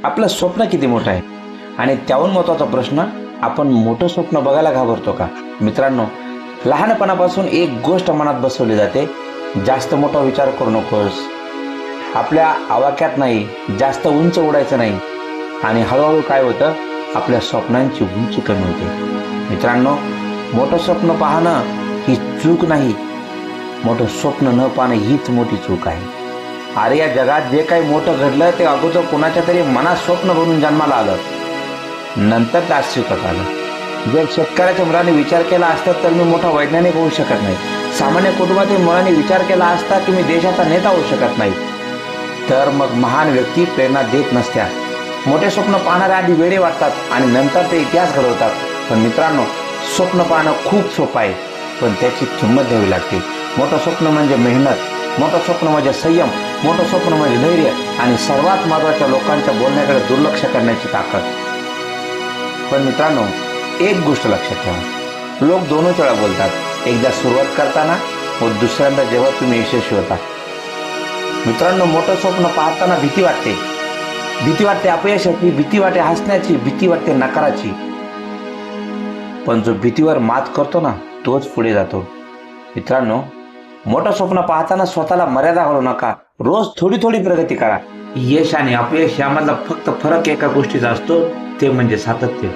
आपलं स्वप्न किती मोठं आहे? आणि त्याहून महत्त्वाचा प्रश्न, आपण मोठं स्वप्न बघायला घाबरतो का? मित्रांनो, लहानपणापासून एक गोष्ट मनात बसवली जाते, जास्त मोठा विचार करू नकोस. आपल्या आवाक्यात नाही, जास्त उंच उडायचं नाही. आणि हळूहळू काय होतं, आपल्या स्वप्नांची उंची कमी होते. मित्रांनो, मोठं स्वप्न पाहणं ही चूक नाही, मोठं स्वप्न न पाहणं हीच मोठी चूक आहे. अरे या जगात जे काही मोठं घडलं ते अगोदर कोणाच्या तरी मनात स्वप्न बनून जन्माला आलं, नंतर ते अस्तित्वात आलं. जर शेतकऱ्याच्या मुलाने विचार केला असता तर मी मोठा वैज्ञानिक होऊ शकत नाही. सामान्य कुटुंबातील मुलाने विचार केला असता की मी देशाचा नेता होऊ शकत नाही. तर मग महान व्यक्ती प्रेरणा देत नसत्या. मोठे स्वप्न पाहणारे आधी वेडे वाटतात आणि नंतर ते इतिहास घडवतात. पण मित्रांनो, स्वप्न पाहणं खूप सोपं आहे, पण त्याची किंमत द्यावी लागते. मोठं स्वप्न म्हणजे मेहनत, मोठं स्वप्न म्हणजे संयम, मोठं स्वप्न म्हणजे धैर्य आणि सर्वात महत्त्वाच्या लोकांच्या बोलण्याकडे दुर्लक्ष करण्याची ताकद. पण मित्रांनो, एक गोष्ट लक्षात ठेवा, लोक दोनच वेळा बोलतात, एकदा सुरुवात करताना व दुसऱ्यांदा जेव्हा तुम्ही यशस्वी होता. मित्रांनो, मोठं स्वप्न पाहताना भीती वाटते. भीती वाटते अपयशाची, भीती वाटते हसण्याची, भीती वाटते नकाराची. पण जो भीतीवर मात करतो ना, तोच पुढे जातो. मित्रांनो, मोठं स्वप्न पाहताना स्वतःला मर्यादा घालू नका. रोज थोडी थोडी प्रगती करा. यश आणि अपयश यामधला फक्त फरक एका गोष्टीचा असतो, ते म्हणजे सातत्य.